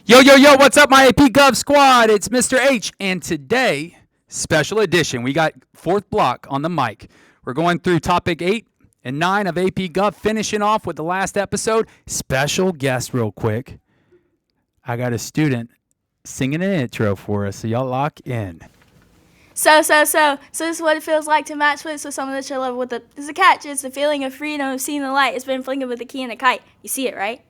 Yo, what's up, my AP Gov squad? It's Mr. H, and today, special edition. We got fourth block on the mic. We're going through topic 8 and 9 of AP Gov, finishing off with the last episode. Special guest, real quick. I got a student singing an intro for us, so y'all lock in. So this is what it feels like to match wits with someone that you love with there's a catch. It's the feeling of freedom of seeing the light. It's been flinging with a key and a kite. You see it, right?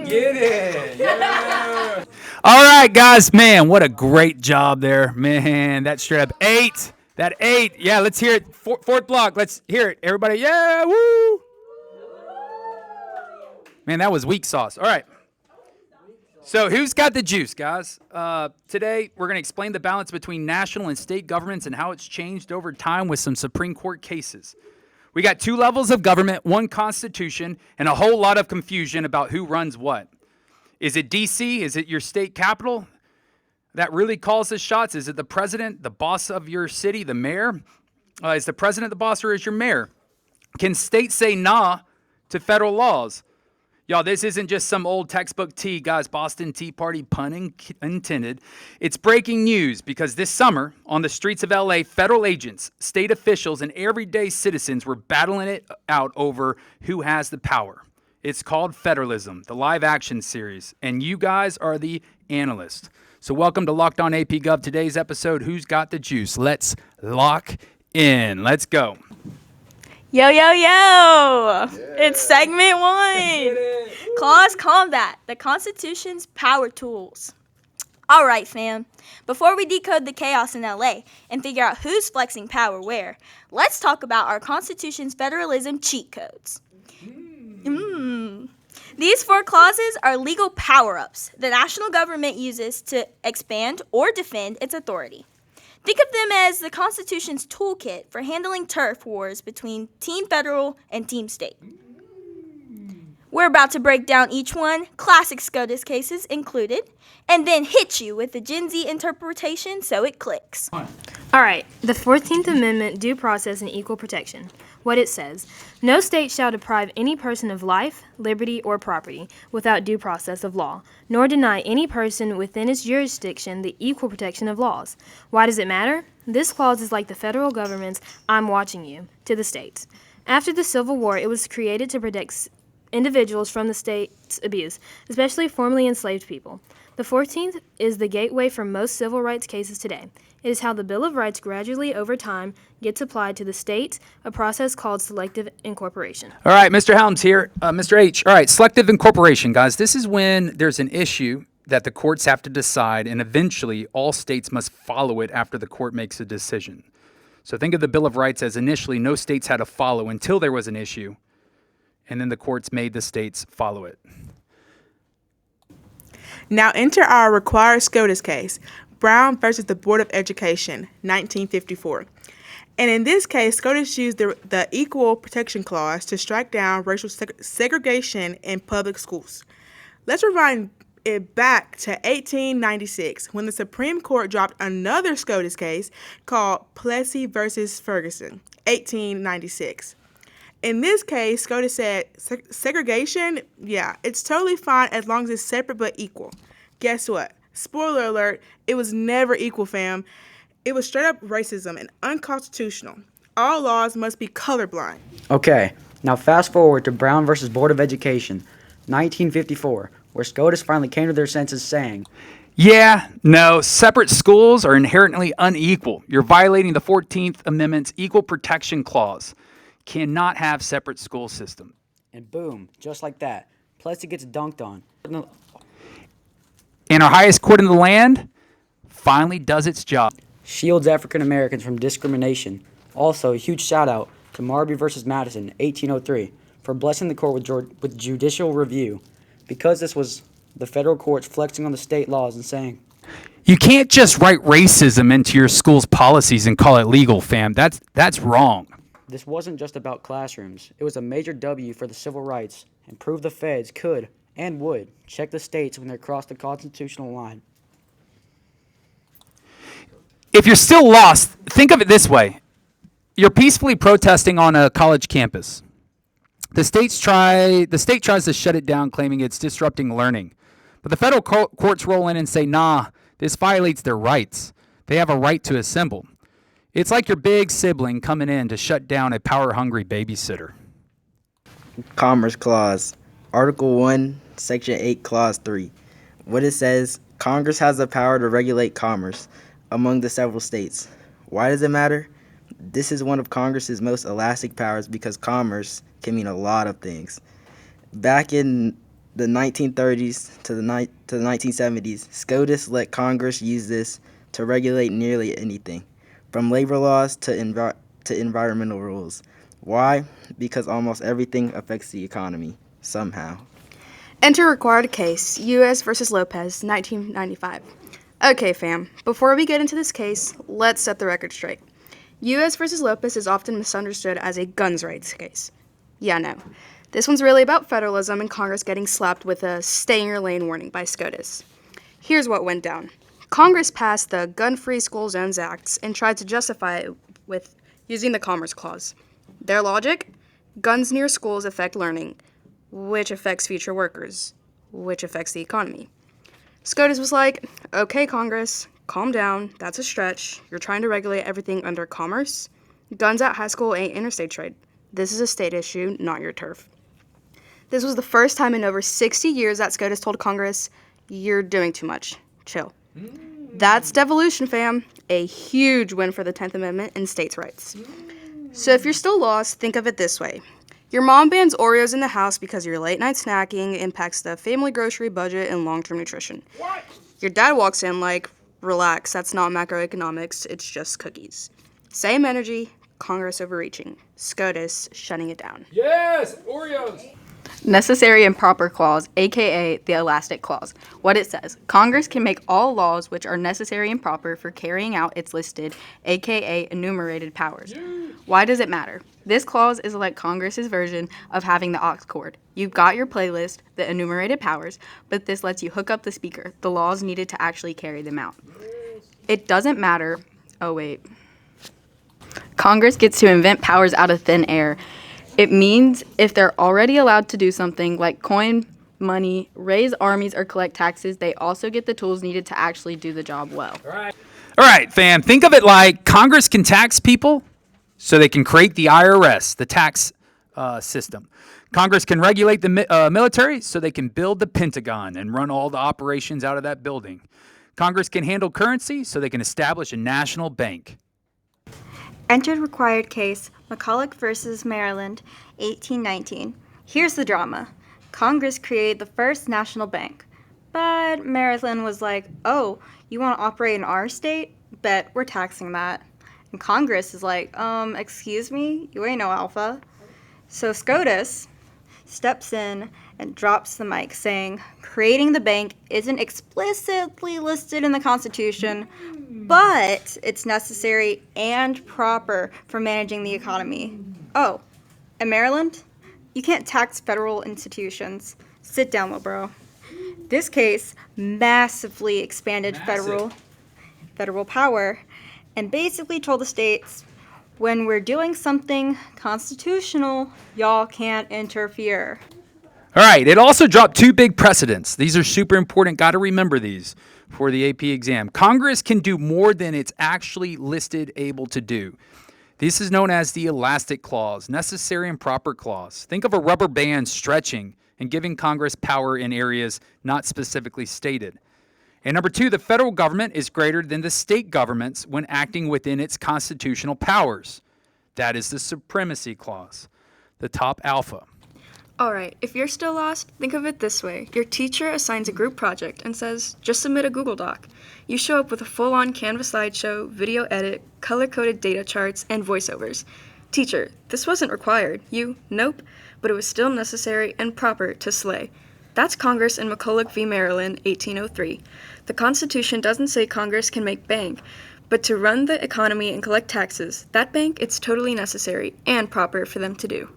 Get it. Yeah. All right, guys. Man, what a great job there. Man, that straight up 8. That 8. Yeah, let's hear it. Fourth block. Let's hear it. Everybody, yeah, woo. Man, that was weak sauce. All right. So who's got the juice, guys? Today, we're going to explain the balance between national and state governments and how it's changed over time with some Supreme Court cases. We got 2 levels of government, 1 constitution, and a whole lot of confusion about who runs what. Is it D.C.? Is it your state capital that really calls the shots? Is it the president, the boss of your city, the mayor? Is the president the boss, or is your mayor? Can states say nah to federal laws? Y'all, this isn't just some old textbook tea, guys. Boston Tea Party, pun intended. It's breaking news because this summer, on the streets of LA, federal agents, state officials, and everyday citizens were battling it out over who has the power. It's called Federalism, the live action series, and you guys are the analysts. So welcome to Locked On AP Gov. Today's episode, Who's Got the Juice? Let's lock in. Let's go. Yo. Yeah. It's segment 1. Clause Combat, the Constitution's power tools. All right, fam. Before we decode the chaos in LA and figure out who's flexing power where, let's talk about our Constitution's federalism cheat codes. These 4 clauses are legal power-ups the national government uses to expand or defend its authority. Think of them as the Constitution's toolkit for handling turf wars between Team Federal and Team State. We're about to break down each one, classic SCOTUS cases included, and then hit you with the Gen Z interpretation so it clicks. All right, the 14th Amendment, due process and equal protection. What it says, no state shall deprive any person of life, liberty, or property without due process of law, nor deny any person within its jurisdiction the equal protection of laws. Why does it matter? This clause is like the federal government's I'm watching you to the states. After the Civil War, it was created to protect individuals from the state's abuse, especially formerly enslaved people. The 14th is the gateway for most civil rights cases today. It is how the Bill of Rights gradually, over time, gets applied to the states, a process called selective incorporation. All right, Mr. Helms here. Mr. H. All right, selective incorporation, guys. This is when there's an issue that the courts have to decide, and eventually all states must follow it after the court makes a decision. So think of the Bill of Rights as initially no states had to follow until there was an issue, and then the courts made the states follow it. Now enter our required SCOTUS case, Brown versus the Board of Education, 1954. And in this case, SCOTUS used the Equal Protection Clause to strike down racial segregation in public schools. Let's rewind it back to 1896 when the Supreme Court dropped another SCOTUS case called Plessy versus Ferguson, 1896. In this case, SCOTUS said segregation, yeah, it's totally fine as long as it's separate but equal. Guess what? Spoiler alert, it was never equal, fam. It was straight up racism and unconstitutional. All laws must be colorblind. Okay, now fast forward to Brown versus Board of Education, 1954, where SCOTUS finally came to their senses saying, Yeah, no, separate schools are inherently unequal. You're violating the 14th Amendment's Equal Protection Clause. Cannot have separate school system. and boom, just like that, Plessy gets dunked on. And our highest court in the land finally does its job. Shields African Americans from discrimination. Also, a huge shout out to Marby versus Madison, 1803, for blessing the court with judicial review, because this was the federal courts flexing on the state laws and saying, You can't just write racism into your school's policies and call it legal, fam. That's wrong. this wasn't just about classrooms. It was a major W for the civil rights and proved the feds could and would check the states when they crossed the constitutional line. If you're still lost, think of it this way. You're peacefully protesting on a college campus. The state tries to shut it down, claiming it's disrupting learning. But the federal courts roll in and say, nah, this violates their rights. They have a right to assemble. It's like your big sibling coming in to shut down a power-hungry babysitter. Commerce Clause, Article 1, Section 8, Clause 3. What it says, Congress has the power to regulate commerce among the several states. Why does it matter? This is one of Congress's most elastic powers because commerce can mean a lot of things. Back in the 1930s to the 1970s, SCOTUS let Congress use this to regulate nearly anything, from labor laws to environmental rules. Why? Because almost everything affects the economy, somehow. Enter required case, U.S. versus Lopez, 1995. Okay, fam, before we get into this case, let's set the record straight. U.S. versus Lopez is often misunderstood as a guns rights case. Yeah, no. This one's really about federalism and Congress getting slapped with a stay-in-your-lane warning by SCOTUS. Here's what went down. Congress passed the Gun-Free School Zones Act and tried to justify it with using the Commerce Clause. Their logic? Guns near schools affect learning, which affects future workers, which affects the economy. SCOTUS was like, okay, Congress, calm down, that's a stretch. You're trying to regulate everything under commerce. Guns at high school ain't interstate trade. This is a state issue, not your turf. This was the first time in over 60 years that SCOTUS told Congress, you're doing too much. Chill. That's devolution, fam. A huge win for the 10th Amendment and states' rights. So if you're still lost, think of it this way. Your mom bans Oreos in the house because your late-night snacking impacts the family grocery budget and long-term nutrition. What? Your dad walks in like, relax, that's not macroeconomics, it's just cookies. Same energy, Congress overreaching. SCOTUS shutting it down. Yes, Oreos. Necessary and proper clause, aka the elastic clause. What it says, Congress can make all laws which are necessary and proper for carrying out its listed, aka enumerated powers. Why does it matter? This clause is like Congress's version of having the aux cord. You've got your playlist, the enumerated powers, but this lets you hook up the speaker, the laws needed to actually carry them out. It doesn't matter. Oh, wait. Congress gets to invent powers out of thin air. It means if they're already allowed to do something like coin money, raise armies, or collect taxes, they also get the tools needed to actually do the job well. All right, fam. Think of it like Congress can tax people so they can create the IRS, the tax system. Congress can regulate the military so they can build the Pentagon and run all the operations out of that building. Congress can handle currency so they can establish a national bank. Entered required case, McCulloch versus Maryland, 1819. Here's the drama. Congress created the first national bank. But Maryland was like, oh, you want to operate in our state? Bet we're taxing that. And Congress is like, excuse me? You ain't no alpha. So SCOTUS steps in and drops the mic, saying, creating the bank isn't explicitly listed in the Constitution, but it's necessary and proper for managing the economy. Oh, in Maryland, you can't tax federal institutions. Sit down, little bro. This case massively expanded federal power and basically told the states, when we're doing something constitutional, y'all can't interfere. All right, it also dropped two big precedents. These are super important. Got to remember these for the AP exam. Congress can do more than it's actually listed able to do. This is known as the elastic clause, necessary and proper clause. Think of a rubber band stretching and giving Congress power in areas not specifically stated. And number two, the federal government is greater than the state governments when acting within its constitutional powers. That is the supremacy clause, the top alpha. Alright, if you're still lost, think of it this way. Your teacher assigns a group project and says, just submit a Google Doc. You show up with a full-on Canvas slideshow, video edit, color-coded data charts, and voiceovers. Teacher, this wasn't required. You, nope, but it was still necessary and proper to slay. That's Congress in McCulloch v. Maryland, 1803. The Constitution doesn't say Congress can make bank, but to run the economy and collect taxes, that bank, it's totally necessary and proper for them to do.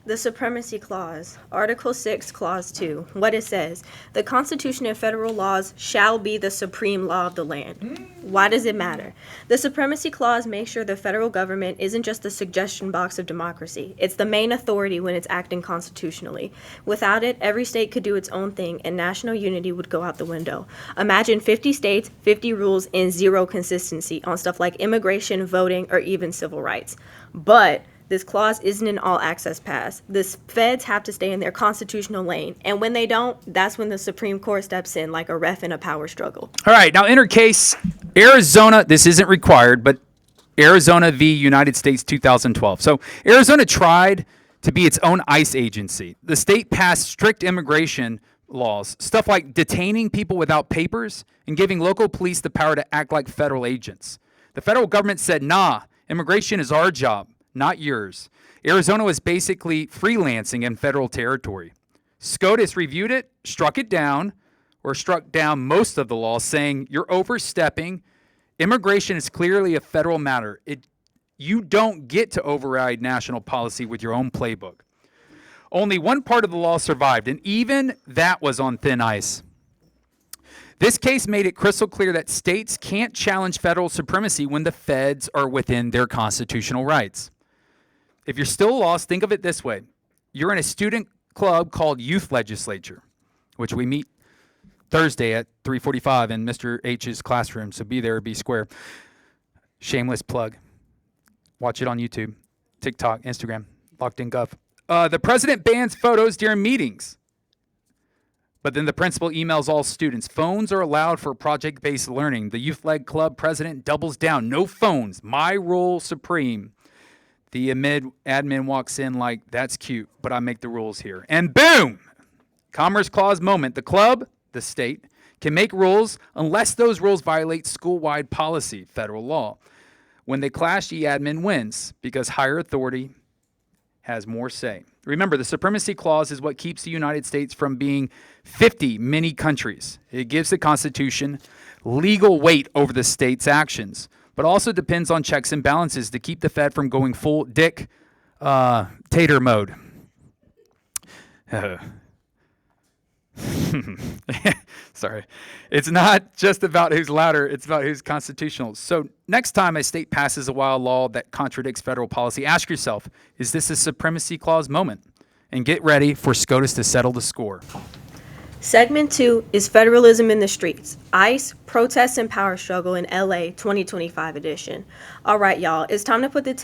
The Supremacy Clause, Article 6, Clause 2. What it says, the Constitution and federal laws shall be the supreme law of the land. Why does it matter? The Supremacy Clause makes sure the federal government isn't just the suggestion box of democracy. It's the main authority when it's acting constitutionally. Without it, every state could do its own thing and national unity would go out the window. Imagine 50 states, 50 rules, and zero consistency on stuff like immigration, voting, or even civil rights. But this clause isn't an all-access pass. The feds have to stay in their constitutional lane, and when they don't, that's when the Supreme Court steps in like a ref in a power struggle. All right, now enter case Arizona. This isn't required, but Arizona v. United States 2012. So Arizona tried to be its own ICE agency. The state passed strict immigration laws, stuff like detaining people without papers and giving local police the power to act like federal agents. The federal government said, nah, immigration is our job, not yours. Arizona was basically freelancing in federal territory. SCOTUS reviewed it, struck it down, or struck down most of the law, saying you're overstepping. Immigration is clearly a federal matter. You don't get to override national policy with your own playbook. Only one part of the law survived, and even that was on thin ice. This case made it crystal clear that states can't challenge federal supremacy when the feds are within their constitutional rights. If you're still lost, think of it this way. You're in a student club called Youth Legislature, which we meet Thursday at 3:45 in Mr. H's classroom, so be there, be square. Shameless plug. Watch it on YouTube, TikTok, Instagram, Locked in Gov. The president bans photos during meetings, but then the principal emails all students. Phones are allowed for project-based learning. The youth-led club president doubles down. No phones. My rule supreme. The admin walks in like, that's cute, but I make the rules here. And boom! Commerce Clause moment. The club, the state, can make rules unless those rules violate school-wide policy, federal law. When they clash, the admin wins because higher authority has more say. Remember, the Supremacy Clause is what keeps the United States from being 50 mini countries. It gives the Constitution legal weight over the state's actions, but also depends on checks and balances to keep the Fed from going full dick tater mode. Sorry. It's not just about who's louder, it's about who's constitutional. So next time a state passes a wild law that contradicts federal policy, ask yourself, is this a Supremacy Clause moment? And get ready for SCOTUS to settle the score. Segment 2 is Federalism in the Streets, ICE, Protests and Power Struggle in LA 2025 edition. All right, y'all, it's time to put the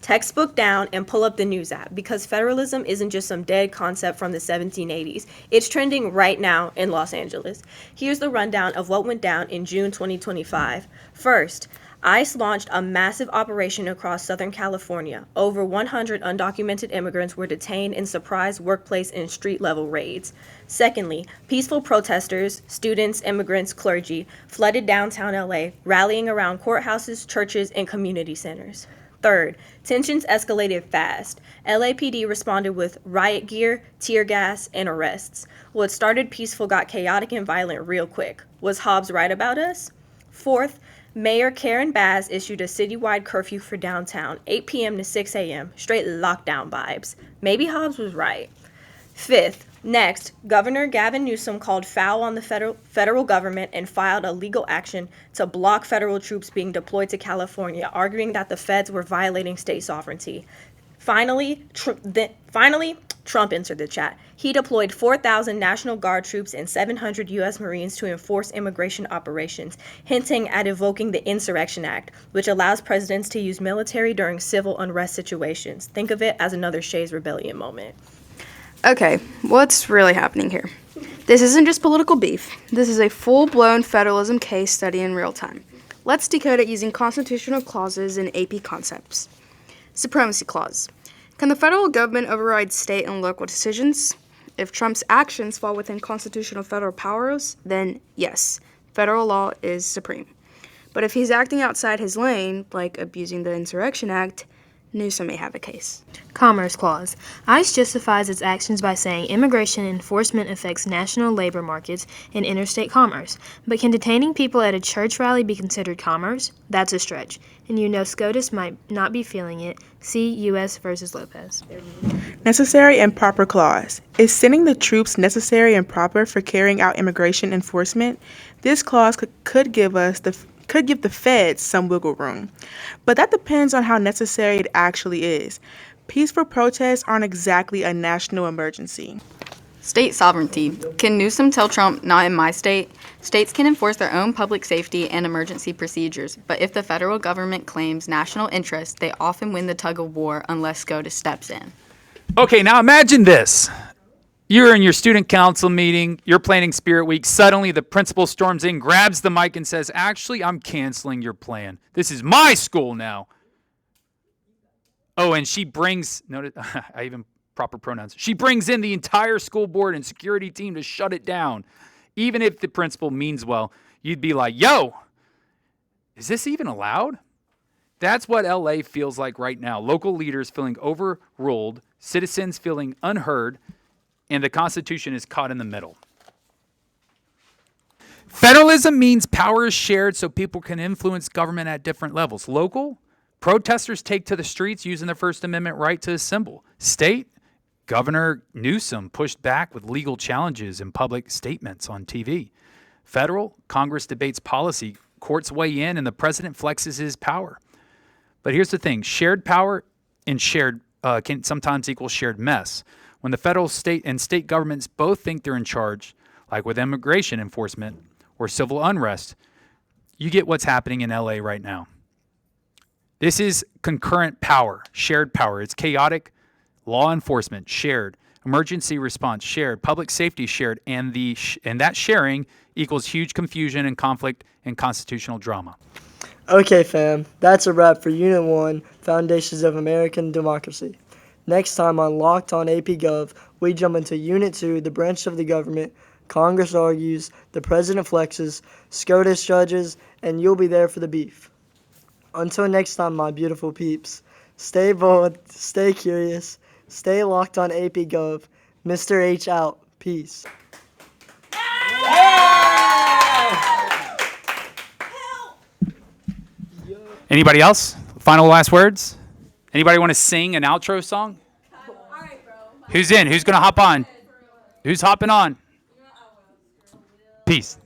textbook down and pull up the news app because federalism isn't just some dead concept from the 1780s. It's trending right now in Los Angeles. Here's the rundown of what went down in June 2025. First, ICE launched a massive operation across Southern California. Over 100 undocumented immigrants were detained in surprise workplace and street-level raids. Secondly, peaceful protesters, students, immigrants, clergy, flooded downtown LA, rallying around courthouses, churches, and community centers. Third, tensions escalated fast. LAPD responded with riot gear, tear gas, and arrests. What started peaceful got chaotic and violent real quick. Was Hobbs right about us? Fourth, Mayor Karen Bass issued a citywide curfew for downtown, 8 p.m. to 6 a.m., straight lockdown vibes. Maybe Hobbs was right. Fifth, next, Governor Gavin Newsom called foul on the federal government and filed a legal action to block federal troops being deployed to California, arguing that the feds were violating state sovereignty. Finally, Trump entered the chat. He deployed 4,000 National Guard troops and 700 U.S. Marines to enforce immigration operations, hinting at evoking the Insurrection Act, which allows presidents to use military during civil unrest situations. Think of it as another Shays Rebellion moment. Okay, what's really happening here? This isn't just political beef. This is a full-blown federalism case study in real time. Let's decode it using constitutional clauses and AP concepts. Supremacy Clause. Can the federal government override state and local decisions? If Trump's actions fall within constitutional federal powers, then yes, federal law is supreme. But if he's acting outside his lane, like abusing the Insurrection Act, Newsom may have a case. Commerce Clause. ICE justifies its actions by saying immigration enforcement affects national labor markets and interstate commerce. But can detaining people at a church rally be considered commerce? That's a stretch. And you know SCOTUS might not be feeling it. See U.S. versus Lopez. Necessary and proper clause. Is sending the troops necessary and proper for carrying out immigration enforcement? This clause could give the feds some wiggle room. But that depends on how necessary it actually is. Peaceful protests aren't exactly a national emergency. State sovereignty. Can Newsom tell Trump, not in my state? States can enforce their own public safety and emergency procedures, but if the federal government claims national interest, they often win the tug of war unless SCOTUS steps in. Okay, now imagine this. You're in your student council meeting, you're planning Spirit Week. Suddenly, the principal storms in, grabs the mic, and says, actually, I'm canceling your plan. This is my school now. Oh, and she brings, notice, I even proper pronouns. She brings in the entire school board and security team to shut it down. Even if the principal means well, you'd be like, yo, is this even allowed? That's what LA feels like right now. Local leaders feeling overruled, citizens feeling unheard, and the Constitution is caught in the middle. Federalism means power is shared so people can influence government at different levels. Local, protesters take to the streets using their First Amendment right to assemble. State, Governor Newsom pushed back with legal challenges and public statements on TV. Federal, Congress debates policy, courts weigh in, and the president flexes his power. But here's the thing, shared power and shared can sometimes equal shared mess. When the federal, state, and state governments both think they're in charge, like with immigration enforcement or civil unrest, you get what's happening in LA right now. This is concurrent power, shared power. It's chaotic. Law enforcement, shared. Emergency response, shared. Public safety, shared. And that sharing equals huge confusion and conflict and constitutional drama. Okay, fam, that's a wrap for Unit 1, Foundations of American Democracy. Next time on Locked on AP Gov, we jump into Unit 2, the branch of the government, Congress argues, the president flexes, SCOTUS judges, and you'll be there for the beef. Until next time, my beautiful peeps, stay bold, stay curious, stay locked on AP Gov. Mr. H out. Peace. Anybody else? Final last words? Anybody want to sing an outro song? Who's in? Who's going to hop on? Who's hopping on? Peace.